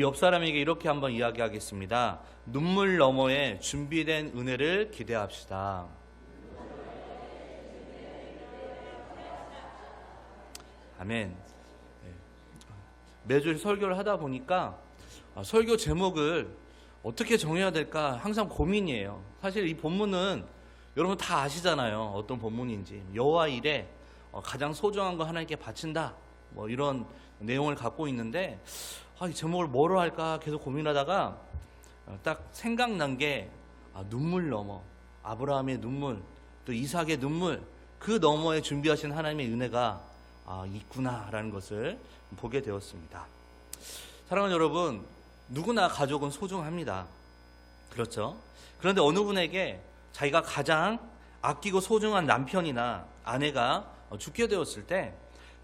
옆 사람에게 이렇게 한번 이야기하겠습니다. 눈물 너머에 준비된 은혜를 기대합시다. 아멘. 매주 설교를 하다 보니까 설교 제목을 어떻게 정해야 될까 항상 고민이에요. 사실 이 본문은 여러분 다 아시잖아요. 어떤 본문인지. 여호와 일에 가장 소중한 거 하나님께 바친다. 뭐 이런 내용을 갖고 있는데 이 제목을 뭐로 할까 계속 고민하다가 딱 생각난 게 눈물 너머, 아브라함의 눈물, 또 이삭의 눈물, 그 너머에 준비하신 하나님의 은혜가 있구나라는 것을 보게 되었습니다. 사랑하는 여러분, 누구나 가족은 소중합니다. 그렇죠? 그런데 어느 분에게 자기가 가장 아끼고 소중한 남편이나 아내가 죽게 되었을 때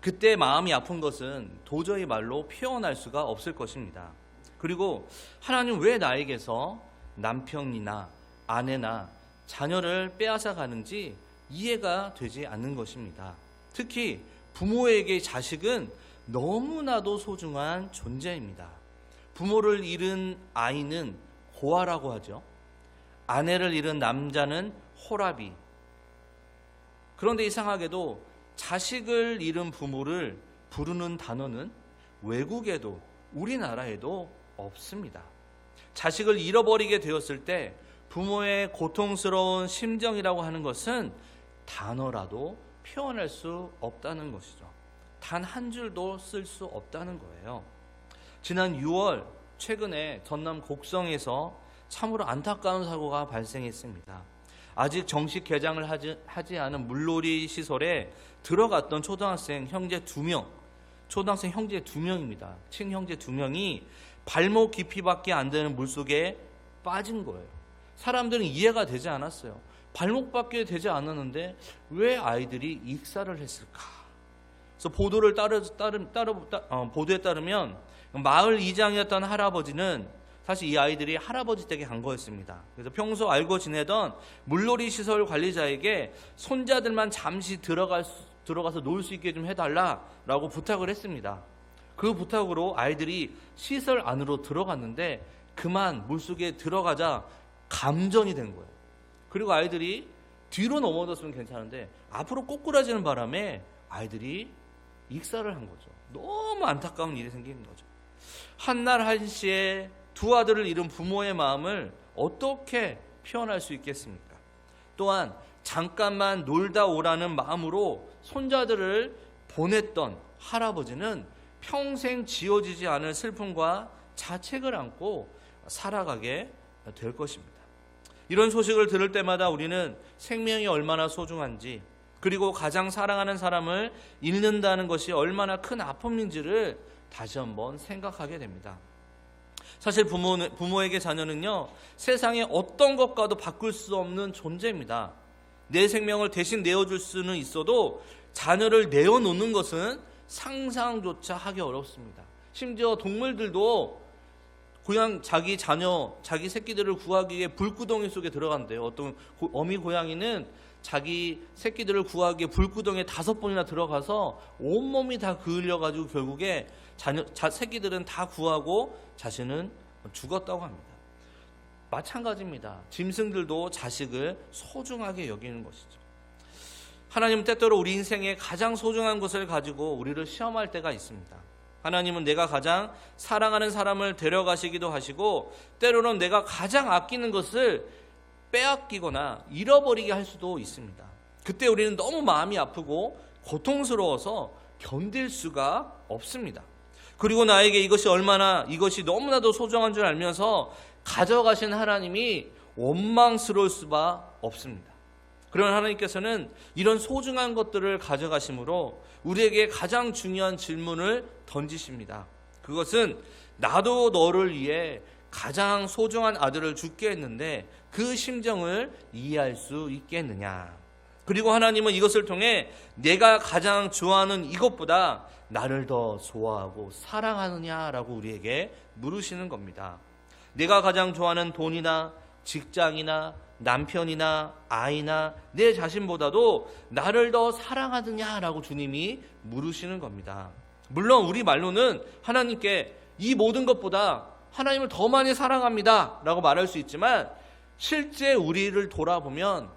그때 마음이 아픈 것은 도저히 말로 표현할 수가 없을 것입니다. 그리고 하나님 왜 나에게서 남편이나 아내나 자녀를 빼앗아 가는지 이해가 되지 않는 것입니다. 특히 부모에게 자식은 너무나도 소중한 존재입니다. 부모를 잃은 아이는 고아라고 하죠. 아내를 잃은 남자는 호라비. 그런데 이상하게도 자식을 잃은 부모를 부르는 단어는 외국에도 우리나라에도 없습니다. 자식을 잃어버리게 되었을 때 부모의 고통스러운 심정이라고 하는 것은 단어라도 표현할 수 없다는 것이죠. 단 한 줄도 쓸 수 없다는 거예요. 지난 6월 최근에 전남 곡성에서 참으로 안타까운 사고가 발생했습니다. 아직 정식 개장을 하지 않은 물놀이 시설에 들어갔던 초등학생 형제 2명, 초등학생 형제 2명입니다. 친형제 2명이 발목 깊이밖에 안 되는 물속에 빠진 거예요. 사람들은 이해가 되지 않았어요. 발목밖에 되지 않았는데 왜 아이들이 익사를 했을까? 그래서 보도에 따르면 마을 이장이었던 할아버지는 사실 이 아이들이 할아버지 댁에 간 거였습니다. 그래서 평소 알고 지내던 물놀이 시설 관리자에게 손자들만 잠시 들어가서 놀 수 있게 좀 해달라라고 부탁을 했습니다. 그 부탁으로 아이들이 시설 안으로 들어갔는데 그만 물속에 들어가자 감전이 된 거예요. 그리고 아이들이 뒤로 넘어졌으면 괜찮은데 앞으로 꼬꾸라지는 바람에 아이들이 익사를 한 거죠. 너무 안타까운 일이 생기는 거죠. 한날 한시에 두 아들을 잃은 부모의 마음을 어떻게 표현할 수 있겠습니까? 또한 잠깐만 놀다 오라는 마음으로 손자들을 보냈던 할아버지는 평생 지워지지 않을 슬픔과 자책을 안고 살아가게 될 것입니다. 이런 소식을 들을 때마다 우리는 생명이 얼마나 소중한지, 그리고 가장 사랑하는 사람을 잃는다는 것이 얼마나 큰 아픔인지를 다시 한번 생각하게 됩니다. 사실 부모에게 자녀는요, 세상의 어떤 것과도 바꿀 수 없는 존재입니다. 내 생명을 대신 내어줄 수는 있어도 자녀를 내어놓는 것은 상상조차 하기 어렵습니다. 심지어 동물들도 자기 자녀, 자기 새끼들을 구하기 위해 불구덩이 속에 들어간대요. 어떤 어미 고양이는 자기 새끼들을 구하기 위해 불구덩이에 5번이나 들어가서 온몸이 다 그을려가지고 결국에 새끼들은 다 구하고 자신은 죽었다고 합니다. 마찬가지입니다. 짐승들도 자식을 소중하게 여기는 것이죠. 하나님은 때때로 우리 인생에 가장 소중한 것을 가지고 우리를 시험할 때가 있습니다. 하나님은 내가 가장 사랑하는 사람을 데려가시기도 하시고, 때로는 내가 가장 아끼는 것을 빼앗기거나 잃어버리게 할 수도 있습니다. 그때 우리는 너무 마음이 아프고 고통스러워서 견딜 수가 없습니다. 그리고 나에게 이것이 너무나도 소중한 줄 알면서 가져가신 하나님이 원망스러울 수가 없습니다. 그런 하나님께서는 이런 소중한 것들을 가져가심으로 우리에게 가장 중요한 질문을 던지십니다. 그것은 나도 너를 위해 가장 소중한 아들을 죽게 했는데 그 심정을 이해할 수 있겠느냐. 그리고 하나님은 이것을 통해 내가 가장 좋아하는 이것보다 나를 더 좋아하고 사랑하느냐라고 우리에게 물으시는 겁니다. 내가 가장 좋아하는 돈이나 직장이나 남편이나 아이나 내 자신보다도 나를 더 사랑하느냐라고 주님이 물으시는 겁니다. 물론 우리 말로는 하나님께 이 모든 것보다 하나님을 더 많이 사랑합니다 라고 말할 수 있지만, 실제 우리를 돌아보면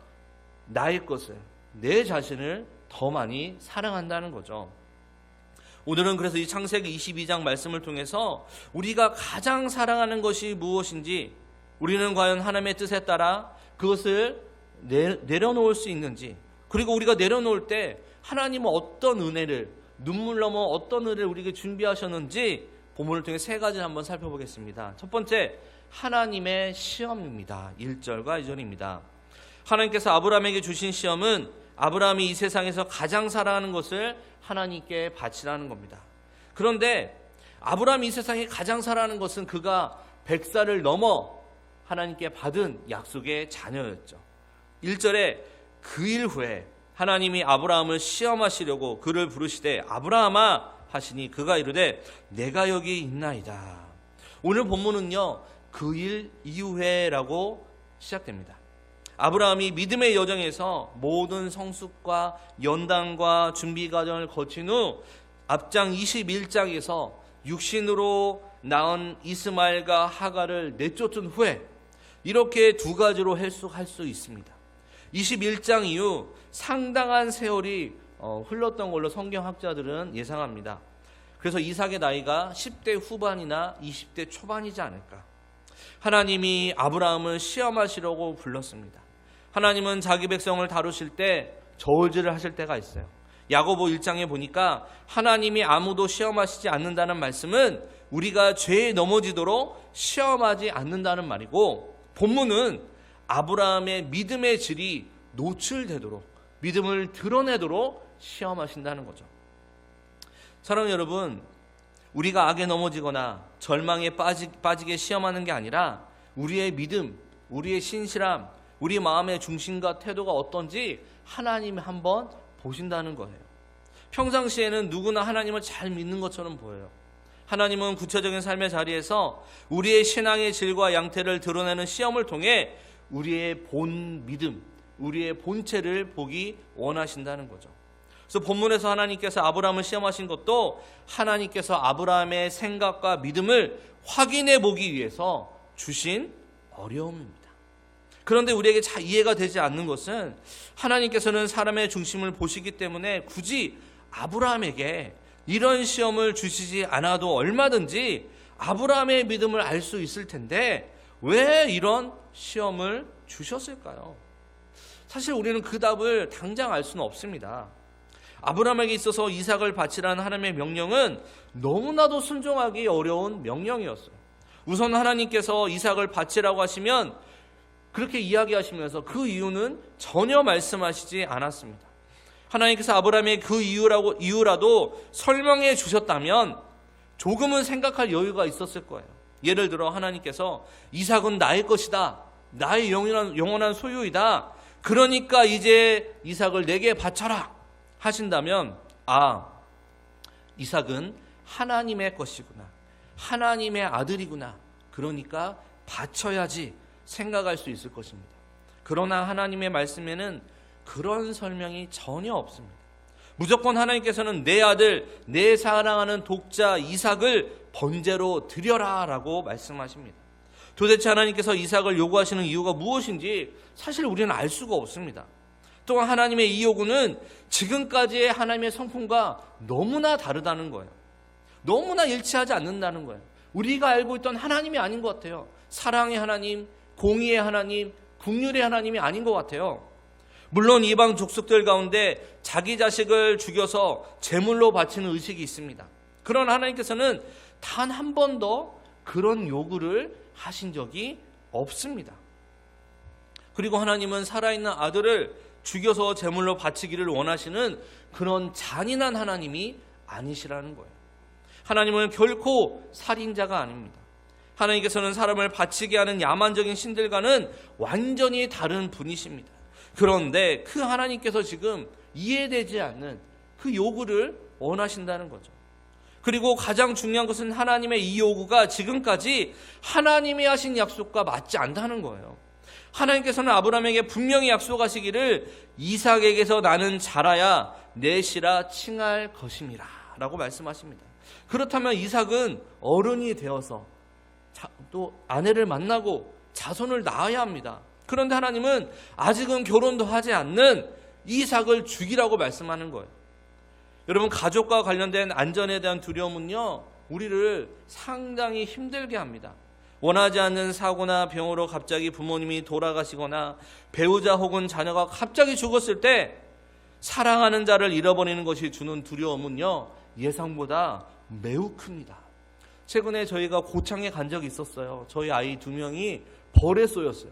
나의 것을, 내 자신을 더 많이 사랑한다는 거죠. 오늘은 그래서 이 창세기 22장 말씀을 통해서 우리가 가장 사랑하는 것이 무엇인지, 우리는 과연 하나님의 뜻에 따라 그것을 내려놓을 수 있는지, 그리고 우리가 내려놓을 때 하나님은 어떤 은혜를, 눈물 넘어 어떤 은혜를 우리에게 준비하셨는지 본문을 통해 세 가지를 한번 살펴보겠습니다. 첫 번째, 하나님의 시험입니다. 1절과 2절입니다. 하나님께서 아브라함에게 주신 시험은 아브라함이 이 세상에서 가장 사랑하는 것을 하나님께 바치라는 겁니다. 그런데 아브라함이 이 세상에 가장 사랑하는 것은 그가 100살을 넘어 하나님께 받은 약속의 자녀였죠. 1절에 그 일 후에 하나님이 아브라함을 시험하시려고 그를 부르시되 아브라함아 하시니 그가 이르되 내가 여기 있나이다. 오늘 본문은요, 그 일 이후에라고 시작됩니다. 아브라함이 믿음의 여정에서 모든 성숙과 연단과 준비 과정을 거친 후 앞장 21장에서 육신으로 낳은 이스마엘과 하갈을 내쫓은 후에 이렇게 두 가지로 해석할 수 있습니다. 21장 이후 상당한 세월이 흘렀던 걸로 성경학자들은 예상합니다. 그래서 이삭의 나이가 10대 후반이나 20대 초반이지 않을까. 하나님이 아브라함을 시험하시려고 불렀습니다. 하나님은 자기 백성을 다루실 때 저울질을 하실 때가 있어요. 야고보 1장에 보니까 하나님이 아무도 시험하시지 않는다는 말씀은 우리가 죄에 넘어지도록 시험하지 않는다는 말이고, 본문은 아브라함의 믿음의 질이 노출되도록, 믿음을 드러내도록 시험하신다는 거죠. 사랑하는 여러분, 우리가 악에 넘어지거나 절망에 빠지게 시험하는 게 아니라 우리의 믿음, 우리의 신실함, 우리 마음의 중심과 태도가 어떤지 하나님이 한번 보신다는 거예요. 평상시에는 누구나 하나님을 잘 믿는 것처럼 보여요. 하나님은 구체적인 삶의 자리에서 우리의 신앙의 질과 양태를 드러내는 시험을 통해 우리의 본 믿음, 우리의 본체를 보기 원하신다는 거죠. 그래서 본문에서 하나님께서 아브라함을 시험하신 것도 하나님께서 아브라함의 생각과 믿음을 확인해 보기 위해서 주신 어려움입니다. 그런데 우리에게 잘 이해가 되지 않는 것은 하나님께서는 사람의 중심을 보시기 때문에 굳이 아브라함에게 이런 시험을 주시지 않아도 얼마든지 아브라함의 믿음을 알 수 있을 텐데 왜 이런 시험을 주셨을까요? 사실 우리는 그 답을 당장 알 수는 없습니다. 아브라함에게 있어서 이삭을 바치라는 하나님의 명령은 너무나도 순종하기 어려운 명령이었어요. 우선 하나님께서 이삭을 바치라고 하시면 그렇게 이야기하시면서 그 이유는 전혀 말씀하시지 않았습니다. 하나님께서 아브라함의 그 이유라도 설명해 주셨다면 조금은 생각할 여유가 있었을 거예요. 예를 들어 하나님께서 이삭은 나의 것이다, 나의 영원한 소유이다, 그러니까 이제 이삭을 내게 바쳐라 하신다면, 이삭은 하나님의 것이구나, 하나님의 아들이구나, 그러니까 바쳐야지 생각할 수 있을 것입니다. 그러나 하나님의 말씀에는 그런 설명이 전혀 없습니다. 무조건 하나님께서는 내 아들, 내 사랑하는 독자 이삭을 번제로 드려라 라고 말씀하십니다. 도대체 하나님께서 이삭을 요구하시는 이유가 무엇인지 사실 우리는 알 수가 없습니다. 또한 하나님의 이 요구는 지금까지의 하나님의 성품과 너무나 다르다는 거예요. 너무나 일치하지 않는다는 거예요. 우리가 알고 있던 하나님이 아닌 것 같아요. 사랑의 하나님, 공의의 하나님, 긍휼의 하나님이 아닌 것 같아요. 물론 이방 족속들 가운데 자기 자식을 죽여서 제물로 바치는 의식이 있습니다. 그러나 하나님께서는 단 한 번도 그런 요구를 하신 적이 없습니다. 그리고 하나님은 살아있는 아들을 죽여서 제물로 바치기를 원하시는 그런 잔인한 하나님이 아니시라는 거예요. 하나님은 결코 살인자가 아닙니다. 하나님께서는 사람을 바치게 하는 야만적인 신들과는 완전히 다른 분이십니다. 그런데 그 하나님께서 지금 이해되지 않는 그 요구를 원하신다는 거죠. 그리고 가장 중요한 것은 하나님의 이 요구가 지금까지 하나님이 하신 약속과 맞지 않다는 거예요. 하나님께서는 아브라함에게 분명히 약속하시기를 이삭에게서 나는 자라야 내 씨라 칭할 것임이라 라고 말씀하십니다. 그렇다면 이삭은 어른이 되어서 또 아내를 만나고 자손을 낳아야 합니다. 그런데 하나님은 아직은 결혼도 하지 않는 이삭을 죽이라고 말씀하는 거예요. 여러분, 가족과 관련된 안전에 대한 두려움은요, 우리를 상당히 힘들게 합니다. 원하지 않는 사고나 병으로 갑자기 부모님이 돌아가시거나 배우자 혹은 자녀가 갑자기 죽었을 때 사랑하는 자를 잃어버리는 것이 주는 두려움은요, 예상보다 매우 큽니다. 최근에 저희가 고창에 간 적이 있었어요. 저희 아이 2명이 벌에 쏘였어요.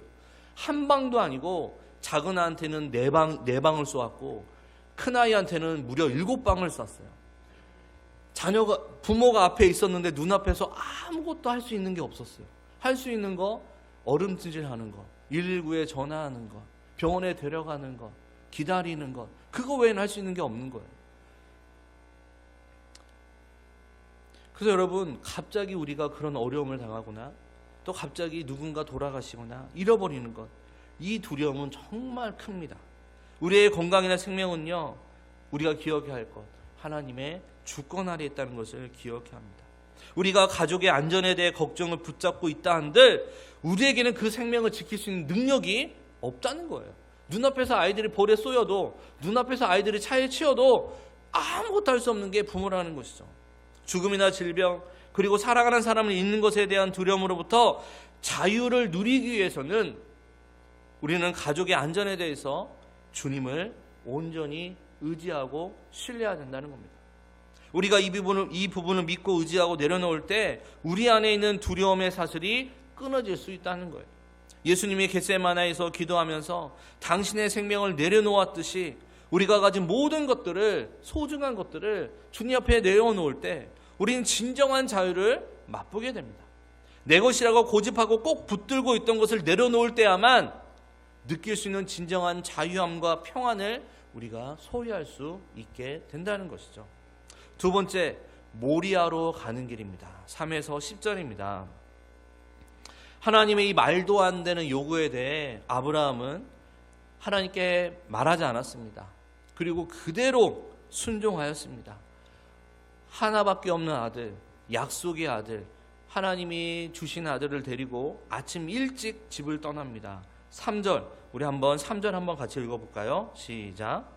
한 방도 아니고 작은 아한테는 4방을 쏘았고 큰 아이한테는 무려 7방을 쐈어요. 부모가 앞에 있었는데 눈앞에서 아무것도 할 수 있는 게 없었어요. 할 수 있는 거 얼음찜질하는 거, 119에 전화하는 거, 병원에 데려가는 거, 기다리는 것, 그거 외에는 할 수 있는 게 없는 거예요. 그래서 여러분, 갑자기 우리가 그런 어려움을 당하거나 또 갑자기 누군가 돌아가시거나 잃어버리는 것, 이 두려움은 정말 큽니다. 우리의 건강이나 생명은요, 우리가 기억해야 할 것, 하나님의 주권 아래에 있다는 것을 기억해야 합니다. 우리가 가족의 안전에 대해 걱정을 붙잡고 있다 한들 우리에게는 그 생명을 지킬 수 있는 능력이 없다는 거예요. 눈앞에서 아이들이 벌에 쏘여도, 눈앞에서 아이들이 차에 치여도 아무것도 할 수 없는 게 부모라는 것이죠. 죽음이나 질병, 그리고 사랑하는 사람을 잃는 것에 대한 두려움으로부터 자유를 누리기 위해서는 우리는 가족의 안전에 대해서 주님을 온전히 의지하고 신뢰해야 된다는 겁니다. 우리가 이 부분을 믿고 의지하고 내려놓을 때 우리 안에 있는 두려움의 사슬이 끊어질 수 있다는 거예요. 예수님이 겟세마나에서 기도하면서 당신의 생명을 내려놓았듯이 우리가 가진 모든 것들을, 소중한 것들을 주님 앞에 내려놓을 때 우리는 진정한 자유를 맛보게 됩니다. 내 것이라고 고집하고 꼭 붙들고 있던 것을 내려놓을 때야만 느낄 수 있는 진정한 자유함과 평안을 우리가 소유할 수 있게 된다는 것이죠. 두 번째, 모리아로 가는 길입니다. 3에서 10절입니다. 하나님의 이 말도 안 되는 요구에 대해 아브라함은 하나님께 말하지 않았습니다. 그리고 그대로 순종하였습니다. 하나밖에 없는 아들, 약속의 아들, 하나님이 주신 아들을 데리고 아침 일찍 집을 떠납니다. 3절, 우리 한번 3절 한번 같이 읽어볼까요? 시작.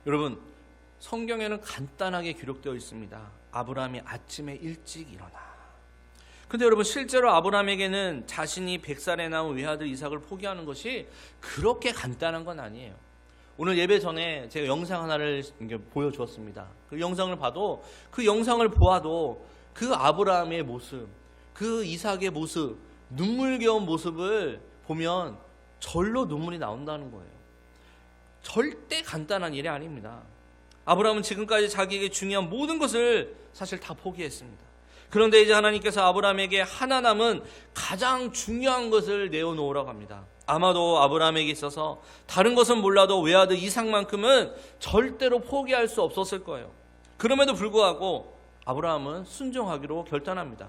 여러분, 성경에는 간단하게 기록되어 있습니다. 아브라함이 아침에 일찍 일어나. 근데 여러분, 실제로 아브라함에게는 자신이 100살에 낳은 외아들 이삭을 포기하는 것이 그렇게 간단한 건 아니에요. 오늘 예배 전에 제가 영상 하나를 보여주었습니다. 그 영상을 보아도 그 아브라함의 모습, 그 이삭의 모습, 눈물겨운 모습을 보면 절로 눈물이 나온다는 거예요. 절대 간단한 일이 아닙니다. 아브라함은 지금까지 자기에게 중요한 모든 것을 사실 다 포기했습니다. 그런데 이제 하나님께서 아브라함에게 하나 남은 가장 중요한 것을 내어놓으라고 합니다. 아마도 아브라함에게 있어서 다른 것은 몰라도 외아들 이삭만큼은 절대로 포기할 수 없었을 거예요. 그럼에도 불구하고 아브라함은 순종하기로 결단합니다.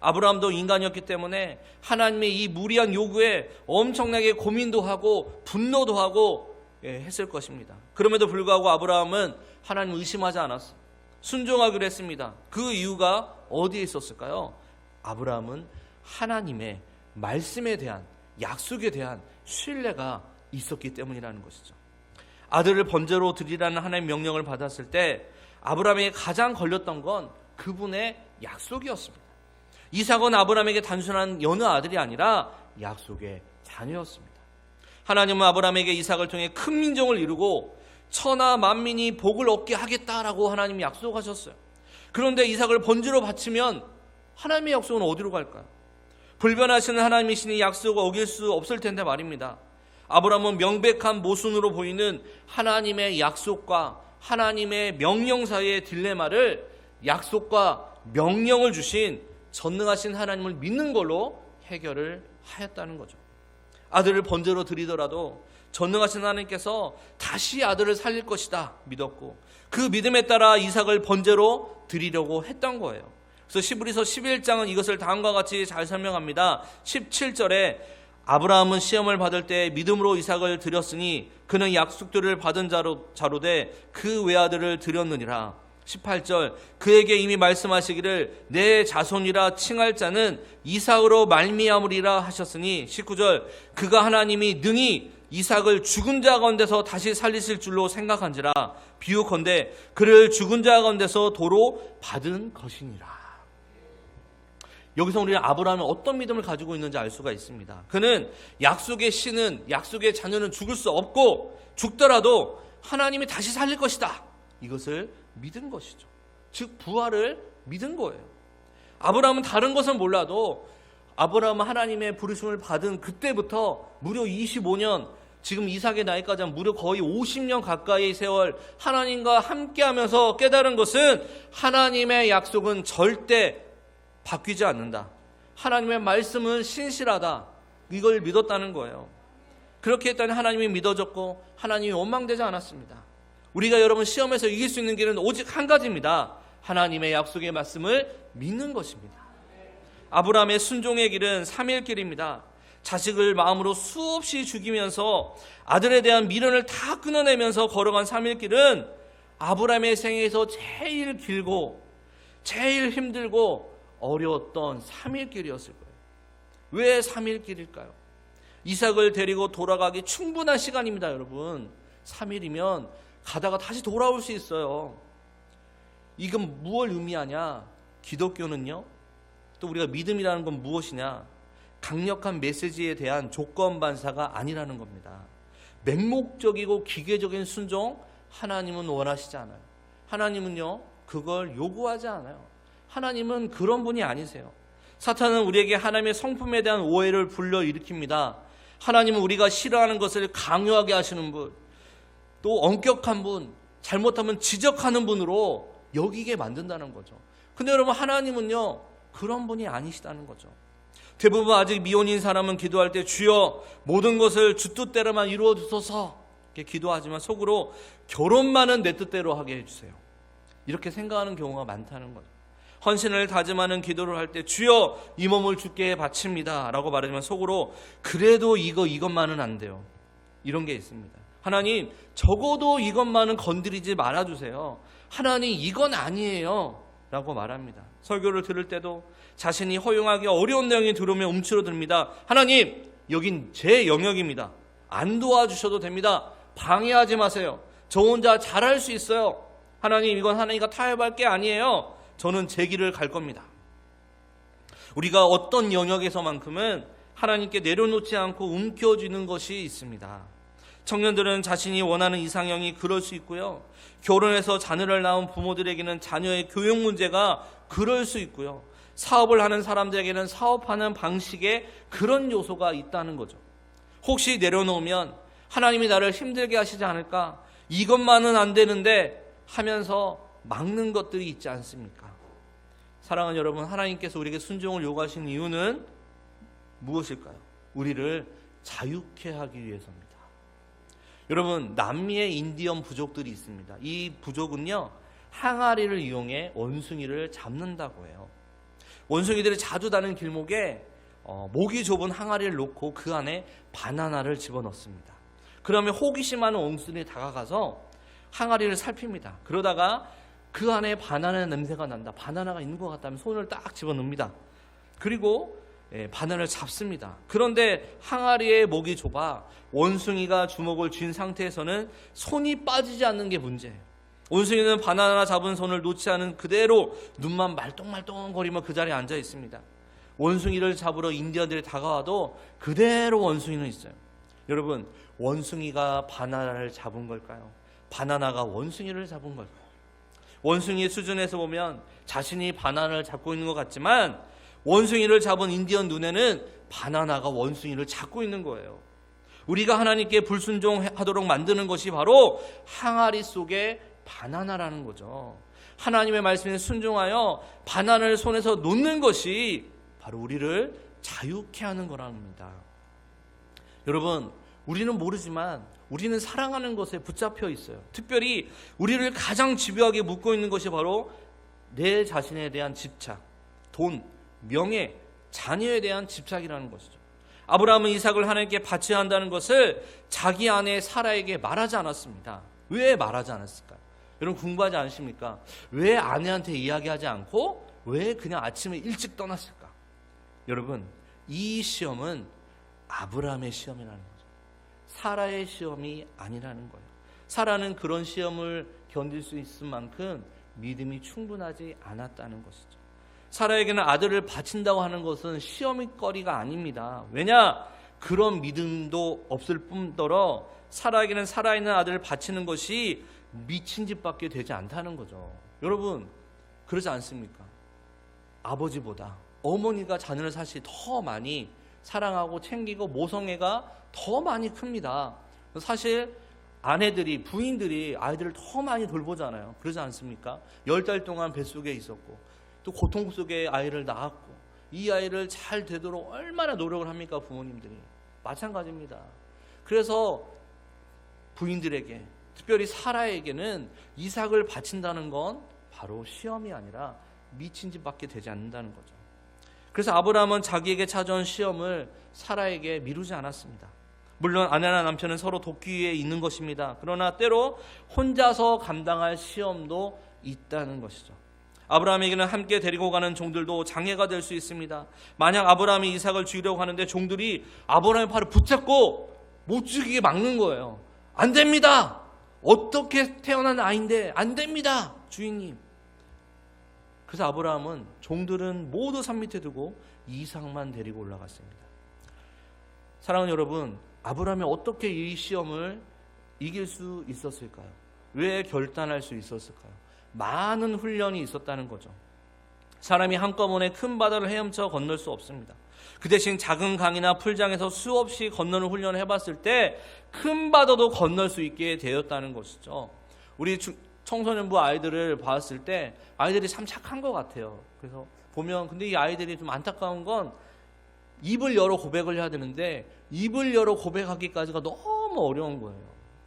아브라함도 인간이었기 때문에 하나님의 이 무리한 요구에 엄청나게 고민도 하고 분노도 하고 했을 것입니다. 그럼에도 불구하고 아브라함은 하나님을 의심하지 않았어요. 순종하기로 했습니다. 그 이유가 어디에 있었을까요? 아브라함은 하나님의 말씀에 대한, 약속에 대한 신뢰가 있었기 때문이라는 것이죠. 아들을 번제로 드리라는 하나님의 명령을 받았을 때 아브라함에게 가장 걸렸던 건 그분의 약속이었습니다. 이삭은 아브라함에게 단순한 여느 아들이 아니라 약속의 자녀였습니다. 하나님은 아브라함에게 이삭을 통해 큰 민족을 이루고 천하 만민이 복을 얻게 하겠다라고 하나님이 약속하셨어요. 그런데 이삭을 번제로 바치면 하나님의 약속은 어디로 갈까요? 불변하시는 하나님이시니 약속을 어길 수 없을 텐데 말입니다. 아브라함은 명백한 모순으로 보이는 하나님의 약속과 하나님의 명령 사이의 딜레마를 약속과 명령을 주신 전능하신 하나님을 믿는 걸로 해결을 하였다는 거죠. 아들을 번제로 드리더라도 전능하신 하나님께서 다시 아들을 살릴 것이다 믿었고 그 믿음에 따라 이삭을 번제로 드리려고 했던 거예요. 그래서 시브리서 11장은 이것을 다음과 같이 잘 설명합니다. 17절에 아브라함은 시험을 받을 때 믿음으로 이삭을 드렸으니 그는 약속들을 받은 자로되 그 외아들을 드렸느니라. 18절 그에게 이미 말씀하시기를 내 자손이라 칭할 자는 이삭으로 말미암으리라 하셨으니 19절 그가 하나님이 능히 이삭을 죽은 자 가운데서 다시 살리실 줄로 생각한지라 비유컨대 그를 죽은 자 가운데서 도로 받은 것이니라. 여기서 우리는 아브라함이 어떤 믿음을 가지고 있는지 알 수가 있습니다. 그는 약속의 씨는, 약속의 자녀는 죽을 수 없고 죽더라도 하나님이 다시 살릴 것이다, 이것을 믿은 것이죠. 즉 부활을 믿은 거예요. 아브라함은 다른 것은 몰라도 아브라함은 하나님의 부르심을 받은 그때부터 무려 25년, 지금 이삭의 나이까지 한 무려 거의 50년 가까이 세월 하나님과 함께하면서 깨달은 것은 하나님의 약속은 절대 바뀌지 않는다, 하나님의 말씀은 신실하다, 이걸 믿었다는 거예요. 그렇게 했더니 하나님이 믿어졌고 하나님이 원망되지 않았습니다. 우리가 여러분 시험에서 이길 수 있는 길은 오직 한 가지입니다. 하나님의 약속의 말씀을 믿는 것입니다. 아브라함의 순종의 길은 3일 길입니다. 자식을 마음으로 수없이 죽이면서 아들에 대한 미련을 다 끊어내면서 걸어간 3일 길은 아브라함의 생애에서 제일 길고 제일 힘들고 어려웠던 3일 길이었을 거예요. 왜 3일 길일까요? 이삭을 데리고 돌아가기 충분한 시간입니다. 여러분 3일이면 가다가 다시 돌아올 수 있어요. 이건 무엇을 의미하냐? 기독교는요, 또 우리가 믿음이라는 건 무엇이냐? 강력한 메시지에 대한 조건 반사가 아니라는 겁니다. 맹목적이고 기계적인 순종 하나님은 원하시지 않아요. 하나님은요 그걸 요구하지 않아요. 하나님은 그런 분이 아니세요. 사탄은 우리에게 하나님의 성품에 대한 오해를 불러일으킵니다. 하나님은 우리가 싫어하는 것을 강요하게 하시는 분, 또 엄격한 분, 잘못하면 지적하는 분으로 여기게 만든다는 거죠. 근데 여러분 하나님은요 그런 분이 아니시다는 거죠. 대부분 아직 미혼인 사람은 기도할 때 주여 모든 것을 주 뜻대로만 이루어 주소서 이렇게 기도하지만 속으로 결혼만은 내 뜻대로 하게 해주세요, 이렇게 생각하는 경우가 많다는 거죠. 헌신을 다짐하는 기도를 할 때 주여 이 몸을 주께 바칩니다 라고 말하지만 속으로 그래도 이것만은 안 돼요, 이런 게 있습니다. 하나님 적어도 이것만은 건드리지 말아주세요, 하나님 이건 아니에요 라고 말합니다. 설교를 들을 때도 자신이 허용하기 어려운 내용이 들어오면 움츠러듭니다. 하나님 여긴 제 영역입니다, 안 도와주셔도 됩니다, 방해하지 마세요, 저 혼자 잘할 수 있어요, 하나님 이건 하나님과 타협할 게 아니에요, 저는 제 길을 갈 겁니다. 우리가 어떤 영역에서만큼은 하나님께 내려놓지 않고 움켜쥐는 것이 있습니다. 청년들은 자신이 원하는 이상형이 그럴 수 있고요, 결혼해서 자녀를 낳은 부모들에게는 자녀의 교육 문제가 그럴 수 있고요, 사업을 하는 사람들에게는 사업하는 방식에 그런 요소가 있다는 거죠. 혹시 내려놓으면 하나님이 나를 힘들게 하시지 않을까, 이것만은 안 되는데 하면서 막는 것들이 있지 않습니까? 사랑하는 여러분, 하나님께서 우리에게 순종을 요구하시는 이유는 무엇일까요? 우리를 자유케 하기 위해서입니다. 여러분 남미의 인디언 부족들이 있습니다. 이 부족은요 항아리를 이용해 원숭이를 잡는다고 해요. 원숭이들이 자주 다니는 길목에 목이 좁은 항아리를 놓고 그 안에 바나나를 집어넣습니다. 그러면 호기심 많은 원숭이들이 다가가서 항아리를 살핍니다. 그러다가 그 안에 바나나 냄새가 난다, 바나나가 있는 것 같다면 손을 딱 집어넣습니다. 그리고 바나나를 잡습니다. 그런데 항아리의 목이 좁아 원숭이가 주먹을 쥔 상태에서는 손이 빠지지 않는 게 문제예요. 원숭이는 바나나 잡은 손을 놓지 않은 그대로 눈만 말똥말똥거리며 그 자리에 앉아 있습니다. 원숭이를 잡으러 인디언들이 다가와도 그대로 원숭이는 있어요. 여러분 원숭이가 바나나를 잡은 걸까요? 바나나가 원숭이를 잡은 걸까요? 원숭이의 수준에서 보면 자신이 바나나를 잡고 있는 것 같지만 원숭이를 잡은 인디언 눈에는 바나나가 원숭이를 잡고 있는 거예요. 우리가 하나님께 불순종하도록 만드는 것이 바로 항아리 속에 바나나라는 거죠. 하나님의 말씀에 순종하여 바나나를 손에서 놓는 것이 바로 우리를 자유케 하는 거라는 겁니다. 여러분 우리는 모르지만 우리는 사랑하는 것에 붙잡혀 있어요. 특별히 우리를 가장 집요하게 묶고 있는 것이 바로 내 자신에 대한 집착, 돈, 명예, 자녀에 대한 집착이라는 것이죠. 아브라함은 이삭을 하나님께 바쳐야 한다는 것을 자기 아내 사라에게 말하지 않았습니다. 왜 말하지 않았을까요? 여러분 궁금하지 않으십니까? 왜 아내한테 이야기하지 않고 왜 그냥 아침에 일찍 떠났을까? 여러분, 이 시험은 아브라함의 시험이라는 거죠. 사라의 시험이 아니라는 거예요. 사라는 그런 시험을 견딜 수 있을 만큼 믿음이 충분하지 않았다는 것이죠. 사라에게는 아들을 바친다고 하는 것은 시험거리가 아닙니다. 왜냐? 그런 믿음도 없을 뿐더러 사라에게는 살아있는 아들을 바치는 것이 미친 짓밖에 되지 않다는 거죠. 여러분 그러지 않습니까? 아버지보다 어머니가 자녀를 사실 더 많이 사랑하고 챙기고 모성애가 더 많이 큽니다. 사실 아내들이, 부인들이 아이들을 더 많이 돌보잖아요. 그러지 않습니까? 10달 동안 뱃속에 있었고 또 고통 속에 아이를 낳았고 이 아이를 잘 되도록 얼마나 노력을 합니까? 부모님들이. 마찬가지입니다. 그래서 부인들에게, 특별히 사라에게는 이삭을 바친다는 건 바로 시험이 아니라 미친 짓밖에 되지 않는다는 거죠. 그래서 아브라함은 자기에게 찾아온 시험을 사라에게 미루지 않았습니다. 물론 아내나 남편은 서로 돕기 위해 있는 것입니다. 그러나 때로 혼자서 감당할 시험도 있다는 것이죠. 아브라함에게는 함께 데리고 가는 종들도 장애가 될 수 있습니다. 만약 아브라함이 이삭을 죽이려고 하는데 종들이 아브라함의 팔을 붙잡고 못 죽이게 막는 거예요. 안 됩니다. 어떻게 태어난 아이인데 안 됩니다, 주인님. 그래서 아브라함은 종들은 모두 산 밑에 두고 이삭만 데리고 올라갔습니다. 사랑하는 여러분, 아브라함이 어떻게 이 시험을 이길 수 있었을까요? 왜 결단할 수 있었을까요? 많은 훈련이 있었다는 거죠. 사람이 한꺼번에 큰 바다를 헤엄쳐 건널 수 없습니다. 그 대신 작은 강이나 풀장에서 수없이 건너는 훈련을 해봤을 때 큰 바다도 건널 수 있게 되었다는 것이죠. 우리 청소년부 아이들을 봤을 때 아이들이 참 착한 것 같아요. 그래서 보면 근데 이 아이들이 좀 안타까운 건 입을 열어 고백을 해야 되는데 입을 열어 고백하기까지가 너무 어려운 거예요.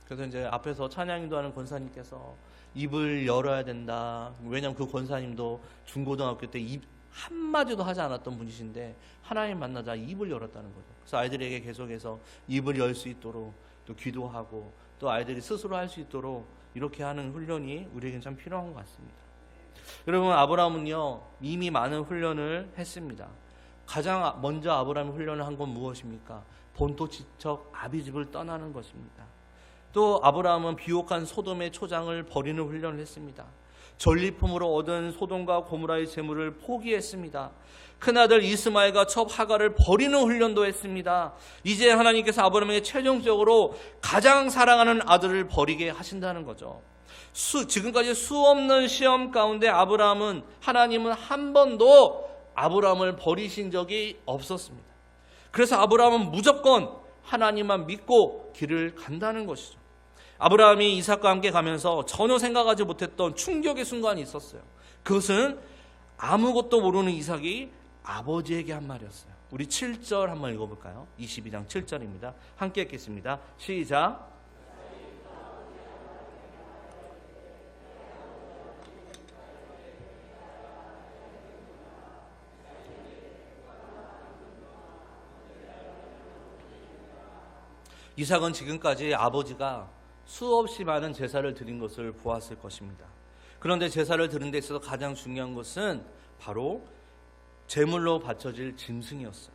그래서 이제 앞에서 찬양인도 하는 권사님께서 입을 열어야 된다. 왜냐하면 그 권사님도 중고등학교 때 입 한마디도 하지 않았던 분이신데 하나님 만나자 입을 열었다는 거죠. 그래서 아이들에게 계속해서 입을 열 수 있도록 또 기도하고 또 아이들이 스스로 할 수 있도록 이렇게 하는 훈련이 우리에게는 참 필요한 것 같습니다. 여러분, 아브라함은요 이미 많은 훈련을 했습니다. 가장 먼저 아브라함이 훈련을 한 건 무엇입니까? 본토 지척 아비집을 떠나는 것입니다. 또 아브라함은 비옥한 소돔의 초장을 버리는 훈련을 했습니다. 전리품으로 얻은 소돔과 고모라의 재물을 포기했습니다. 큰아들 이스마엘과 첩 하갈을 버리는 훈련도 했습니다. 이제 하나님께서 아브라함에게 최종적으로 가장 사랑하는 아들을 버리게 하신다는 거죠. 지금까지 수없는 시험 가운데 하나님은 한 번도 아브라함을 버리신 적이 없었습니다. 그래서 아브라함은 무조건 하나님만 믿고 길을 간다는 것이죠. 아브라함이 이삭과 함께 가면서 전혀 생각하지 못했던 충격의 순간이 있었어요. 그것은 아무것도 모르는 이삭이 아버지에게 한 말이었어요. 우리 7절 한번 읽어볼까요? 22장 7절입니다. 함께 읽겠습니다. 시작. 이삭은 지금까지 아버지가 수없이 많은 제사를 드린 것을 보았을 것입니다. 그런데 제사를 드린 데 있어서 가장 중요한 것은 바로 제물로 바쳐질 짐승이었어요.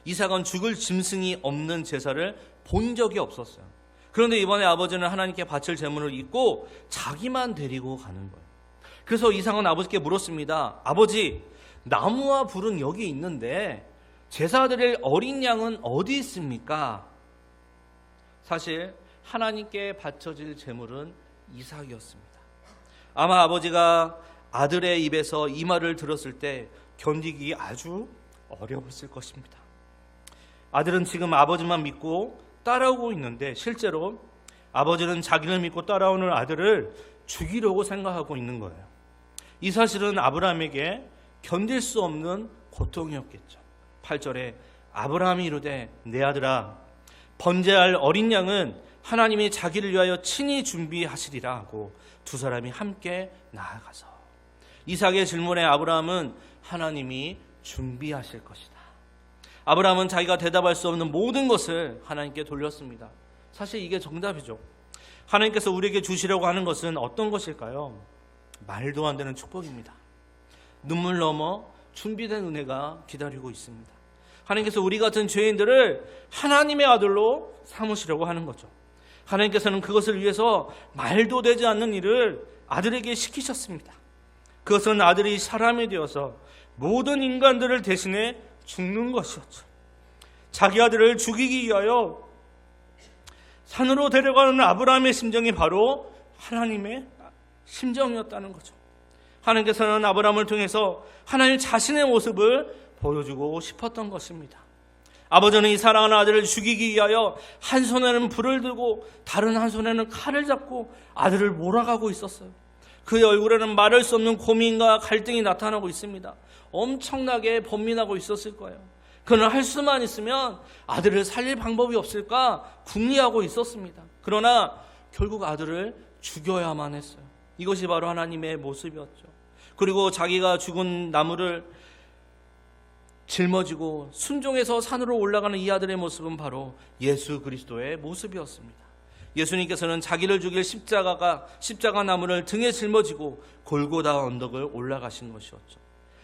이삭은 죽을 짐승이 없는 제사를 본 적이 없었어요. 그런데 이번에 아버지는 하나님께 바칠 제물을 잊고 자기만 데리고 가는 거예요. 그래서 이삭은 아버지께 물었습니다. 아버지, 나무와 불은 여기 있는데 제사 드릴 어린 양은 어디 있습니까? 사실 하나님께 바쳐질 제물은 이삭이었습니다. 아마 아버지가 아들의 입에서 이 말을 들었을 때 견디기 아주 어려웠을 것입니다. 아들은 지금 아버지만 믿고 따라오고 있는데 실제로 아버지는 자기를 믿고 따라오는 아들을 죽이려고 생각하고 있는 거예요. 이 사실은 아브라함에게 견딜 수 없는 고통이었겠죠. 8절에 아브라함이 이르되 내 아들아 번제할 어린 양은 하나님이 자기를 위하여 친히 준비하시리라 하고 두 사람이 함께 나아가서 이삭의 질문에 아브라함은 하나님이 준비하실 것이다. 아브라함은 자기가 대답할 수 없는 모든 것을 하나님께 돌렸습니다. 사실 이게 정답이죠. 하나님께서 우리에게 주시려고 하는 것은 어떤 것일까요? 말도 안 되는 축복입니다. 눈물 넘어 준비된 은혜가 기다리고 있습니다. 하나님께서 우리 같은 죄인들을 하나님의 아들로 삼으시려고 하는 거죠. 하나님께서는 그것을 위해서 말도 되지 않는 일을 아들에게 시키셨습니다. 그것은 아들이 사람이 되어서 모든 인간들을 대신해 죽는 것이었죠. 자기 아들을 죽이기 위하여 산으로 데려가는 아브라함의 심정이 바로 하나님의 심정이었다는 거죠. 하나님께서는 아브라함을 통해서 하나님 자신의 모습을 보여주고 싶었던 것입니다. 아버지는 이 사랑하는 아들을 죽이기 위하여 한 손에는 불을 들고 다른 한 손에는 칼을 잡고 아들을 몰아가고 있었어요. 그의 얼굴에는 말할 수 없는 고민과 갈등이 나타나고 있습니다. 엄청나게 번민하고 있었을 거예요. 그는 할 수만 있으면 아들을 살릴 방법이 없을까 궁리하고 있었습니다. 그러나 결국 아들을 죽여야만 했어요. 이것이 바로 하나님의 모습이었죠. 그리고 자기가 죽은 나무를 짊어지고 순종해서 산으로 올라가는 이 아들의 모습은 바로 예수 그리스도의 모습이었습니다. 예수님께서는 자기를 죽일 십자가 나무를 등에 짊어지고 골고다 언덕을 올라가신 것이었죠.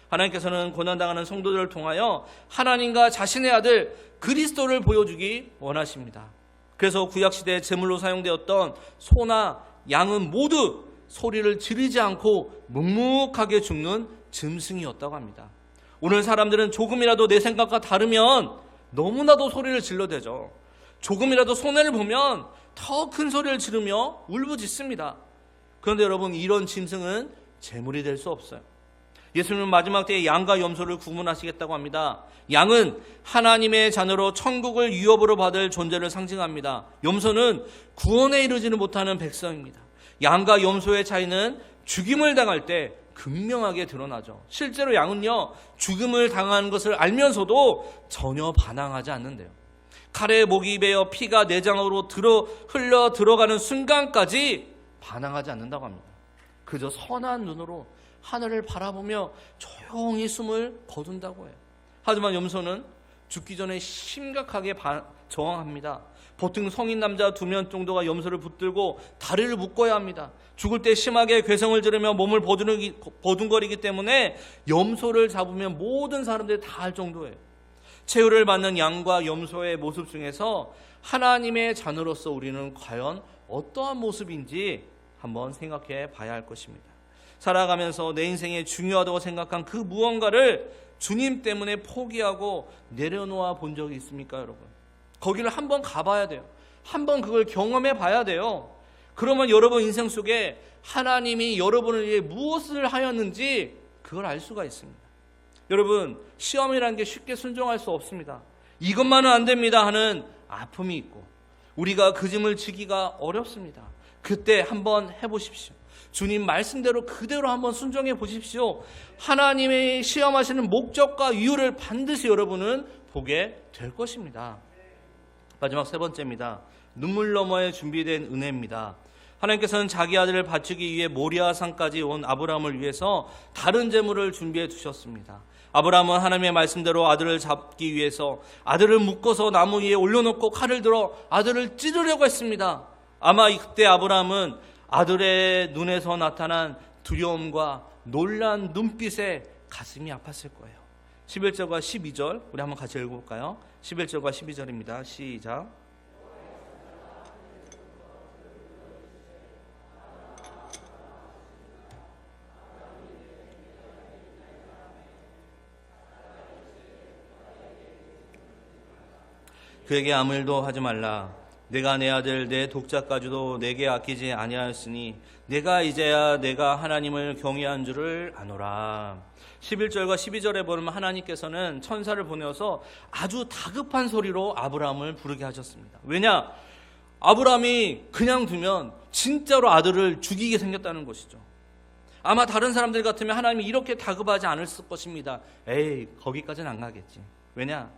하나님께서는 고난당하는 성도들을 통하여 하나님과 자신의 아들 그리스도를 보여주기 원하십니다. 그래서 구약시대에 제물로 사용되었던 소나 양은 모두 소리를 지르지 않고 묵묵하게 죽는 짐승이었다고 합니다. 오늘 사람들은 조금이라도 내 생각과 다르면 너무나도 소리를 질러대죠. 조금이라도 손해를 보면 더 큰 소리를 지르며 울부짖습니다. 그런데 여러분, 이런 짐승은 제물이 될 수 없어요. 예수님은 마지막 때에 양과 염소를 구분하시겠다고 합니다. 양은 하나님의 자녀로 천국을 유업으로 받을 존재를 상징합니다. 염소는 구원에 이르지는 못하는 백성입니다. 양과 염소의 차이는 죽임을 당할 때 극명하게 드러나죠. 실제로 양은요, 죽음을 당하는 것을 알면서도 전혀 반항하지 않는데요. 칼에 목이 베어 피가 내장으로 흘러 들어가는 순간까지 반항하지 않는다고 합니다. 그저 선한 눈으로 하늘을 바라보며 조용히 숨을 거둔다고 해요. 하지만 염소는 죽기 전에 심각하게 저항합니다. 보통 성인 남자 2명 정도가 염소를 붙들고 다리를 묶어야 합니다. 죽을 때 심하게 괴성을 지르며 몸을 버둥거리기 때문에 염소를 잡으면 모든 사람들이 다 알 정도예요. 최후를 받는 양과 염소의 모습 중에서 하나님의 자녀로서 우리는 과연 어떠한 모습인지 한번 생각해 봐야 할 것입니다. 살아가면서 내 인생에 중요하다고 생각한 그 무언가를 주님 때문에 포기하고 내려놓아 본 적이 있습니까, 여러분? 거기를 한번 가봐야 돼요. 한번 그걸 경험해 봐야 돼요. 그러면 여러분 인생 속에 하나님이 여러분을 위해 무엇을 하였는지 그걸 알 수가 있습니다. 여러분, 시험이라는 게 쉽게 순종할 수 없습니다. 이것만은 안 됩니다 하는 아픔이 있고 우리가 그 짐을 지기가 어렵습니다. 그때 한번 해보십시오. 주님 말씀대로 그대로 한번 순종해 보십시오. 하나님의 시험하시는 목적과 이유를 반드시 여러분은 보게 될 것입니다. 마지막 3번째입니다. 눈물 너머에 준비된 은혜입니다. 하나님께서는 자기 아들을 바치기 위해 모리아산까지 온 아브라함을 위해서 다른 제물을 준비해 두셨습니다. 아브라함은 하나님의 말씀대로 아들을 잡기 위해서 아들을 묶어서 나무 위에 올려놓고 칼을 들어 아들을 찌르려고 했습니다. 아마 그때 아브라함은 아들의 눈에서 나타난 두려움과 놀란 눈빛에 가슴이 아팠을 거예요. 11절과 12절 우리 한번 같이 읽어볼까요? 11절과 12절입니다. 시작. 그에게 아무 일도 하지 말라. 내가 내 아들 내 독자까지도 내게 아끼지 아니하였으니 내가 이제야 내가 하나님을 경외한 줄을 아노라. 11절과 12절에 보면 하나님께서는 천사를 보내어서 아주 다급한 소리로 아브라함을 부르게 하셨습니다. 왜냐? 아브라함이 그냥 두면 진짜로 아들을 죽이게 생겼다는 것이죠. 아마 다른 사람들 같으면 하나님이 이렇게 다급하지 않을 것입니다. 에이, 거기까지는 안 가겠지. 왜냐?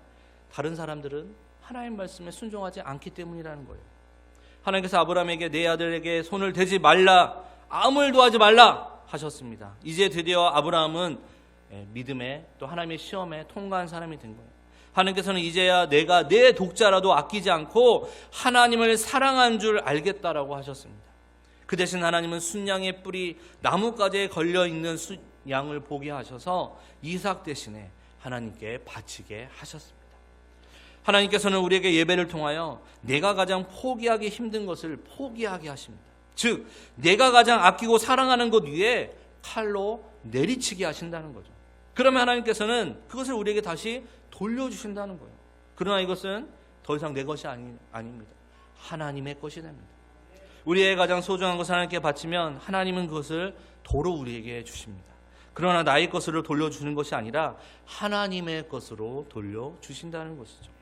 다른 사람들은 하나님 말씀에 순종하지 않기 때문이라는 거예요. 하나님께서 아브라함에게 내 아들에게 손을 대지 말라, 아무 일도 하지 말라 하셨습니다. 이제 드디어 아브라함은 믿음에 또 하나님의 시험에 통과한 사람이 된 거예요. 하나님께서는 이제야 내가 내 독자라도 아끼지 않고 하나님을 사랑한 줄 알겠다라고 하셨습니다. 그 대신 하나님은 순양의 뿔이 나뭇가지에 걸려있는 양을 보게 하셔서 이삭 대신에 하나님께 바치게 하셨습니다. 하나님께서는 우리에게 예배를 통하여 내가 가장 포기하기 힘든 것을 포기하게 하십니다. 즉 내가 가장 아끼고 사랑하는 것 위에 칼로 내리치게 하신다는 거죠. 그러면 하나님께서는 그것을 우리에게 다시 돌려주신다는 거예요. 그러나 이것은 더 이상 내 것이 아닙니다. 하나님의 것이 됩니다. 우리의 가장 소중한 것을 하나님께 바치면 하나님은 그것을 도로 우리에게 주십니다. 그러나 나의 것으로 돌려주는 것이 아니라 하나님의 것으로 돌려주신다는 것이죠.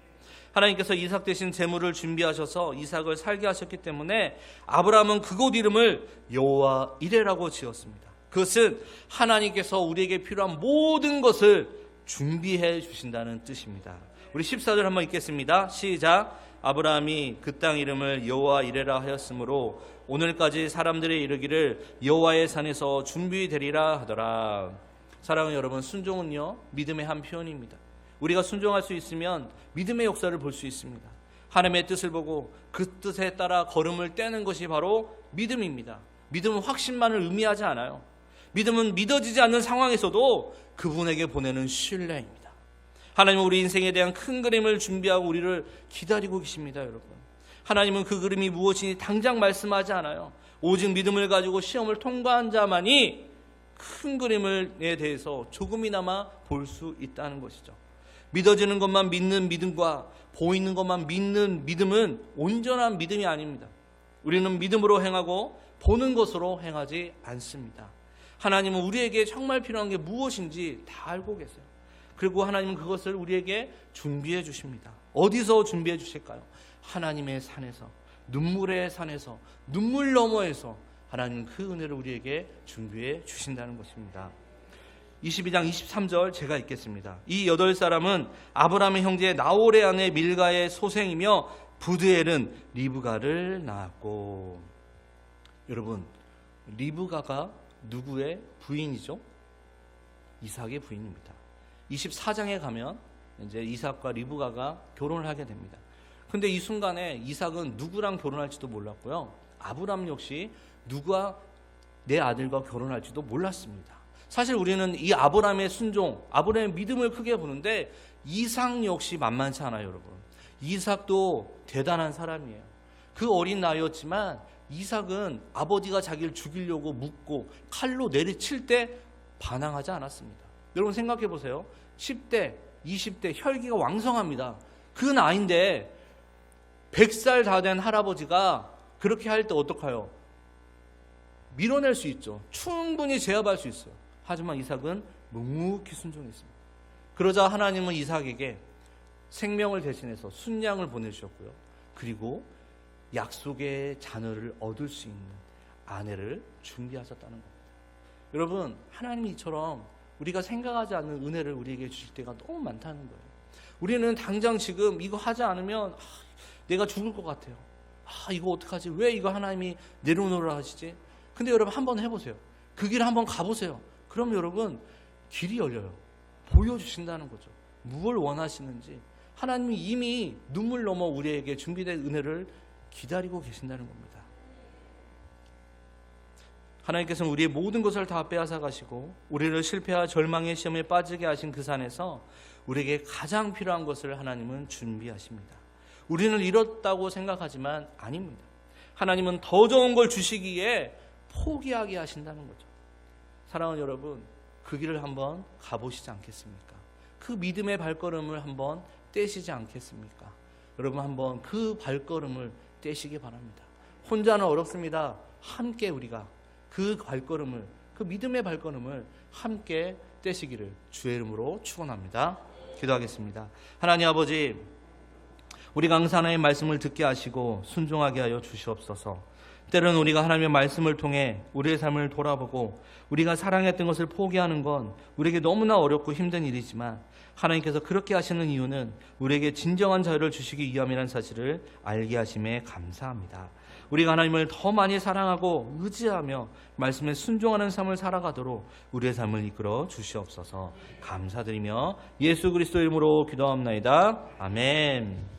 하나님께서 이삭 대신 제물을 준비하셔서 이삭을 살게 하셨기 때문에 아브라함은 그곳 이름을 여호와 이레라고 지었습니다. 그것은 하나님께서 우리에게 필요한 모든 것을 준비해 주신다는 뜻입니다. 우리 14절 한번 읽겠습니다. 시작. 아브라함이 그 땅 이름을 여호와 이레라 하였으므로 오늘까지 사람들이 이르기를 여호와의 산에서 준비되리라 하더라. 사랑하는 여러분, 순종은요 믿음의 한 표현입니다. 우리가 순종할 수 있으면 믿음의 역사를 볼 수 있습니다. 하나님의 뜻을 보고 그 뜻에 따라 걸음을 떼는 것이 바로 믿음입니다. 믿음은 확신만을 의미하지 않아요. 믿음은 믿어지지 않는 상황에서도 그분에게 보내는 신뢰입니다. 하나님은 우리 인생에 대한 큰 그림을 준비하고 우리를 기다리고 계십니다. 여러분, 하나님은 그 그림이 무엇인지 당장 말씀하지 않아요. 오직 믿음을 가지고 시험을 통과한 자만이 큰 그림에 대해서 조금이나마 볼 수 있다는 것이죠. 믿어지는 것만 믿는 믿음과 보이는 것만 믿는 믿음은 온전한 믿음이 아닙니다. 우리는 믿음으로 행하고 보는 것으로 행하지 않습니다. 하나님은 우리에게 정말 필요한 게 무엇인지 다 알고 계세요. 그리고 하나님은 그것을 우리에게 준비해 주십니다. 어디서 준비해 주실까요? 하나님의 산에서, 눈물의 산에서, 눈물 너머에서 하나님 그 은혜를 우리에게 준비해 주신다는 것입니다. 22장 23절 제가 읽겠습니다. 이 8사람은 아브라함의 형제 나홀의 아내 밀가의 소생이며 부드엘은 리브가를 낳았고. 여러분, 리브가가 누구의 부인이죠? 이삭의 부인입니다. 24장에 가면 이제 이삭과 리브가가 결혼을 하게 됩니다. 근데 이 순간에 이삭은 누구랑 결혼할지도 몰랐고요. 아브라함 역시 누가 내 아들과 결혼할지도 몰랐습니다. 사실 우리는 이 아브라함의 순종, 아브라함의 믿음을 크게 보는데 이삭 역시 만만치 않아요, 여러분. 이삭도 대단한 사람이에요. 그 어린 나이였지만 이삭은 아버지가 자기를 죽이려고 묻고 칼로 내리칠 때 반항하지 않았습니다. 여러분 생각해 보세요. 10대, 20대 혈기가 왕성합니다. 그 나이인데 100살 다 된 할아버지가 그렇게 할 때 어떡해요? 밀어낼 수 있죠. 충분히 제압할 수 있어요. 하지만 이삭은 묵묵히 순종했습니다. 그러자 하나님은 이삭에게 생명을 대신해서 순양을 보내주셨고요. 그리고 약속의 자녀를 얻을 수 있는 아내를 준비하셨다는 겁니다. 여러분, 하나님이 이처럼 우리가 생각하지 않는 은혜를 우리에게 주실 때가 너무 많다는 거예요. 우리는 당장 지금 이거 하지 않으면 내가 죽을 것 같아요. 이거 어떡하지? 왜 이거 하나님이 내려놓으라 하시지? 근데 여러분 한번 해보세요. 그 길 한번 가보세요. 그럼 여러분 길이 열려요. 보여주신다는 거죠. 무엇을 원하시는지 하나님이 이미 눈물 넘어 우리에게 준비된 은혜를 기다리고 계신다는 겁니다. 하나님께서는 우리의 모든 것을 다 빼앗아 가시고 우리를 실패와 절망의 시험에 빠지게 하신 그 산에서 우리에게 가장 필요한 것을 하나님은 준비하십니다. 우리는 잃었다고 생각하지만 아닙니다. 하나님은 더 좋은 걸 주시기에 포기하게 하신다는 거죠. 사랑하는 여러분, 그 길을 한번 가보시지 않겠습니까? 그 믿음의 발걸음을 한번 떼시지 않겠습니까? 여러분 한번 그 발걸음을 떼시기 바랍니다. 혼자는 어렵습니다. 함께 우리가 그 발걸음을, 그 믿음의 발걸음을 함께 떼시기를 주의 이름으로 축원합니다. 기도하겠습니다. 하나님 아버지, 우리가 항상 하나님의 말씀을 듣게 하시고 순종하게 하여 주시옵소서. 때로는 우리가 하나님의 말씀을 통해 우리의 삶을 돌아보고 우리가 사랑했던 것을 포기하는 건 우리에게 너무나 어렵고 힘든 일이지만 하나님께서 그렇게 하시는 이유는 우리에게 진정한 자유를 주시기 위함이라는 사실을 알게 하심에 감사합니다. 우리가 하나님을 더 많이 사랑하고 의지하며 말씀에 순종하는 삶을 살아가도록 우리의 삶을 이끌어 주시옵소서. 감사드리며 예수 그리스도의 이름으로 기도합나이다. 아멘.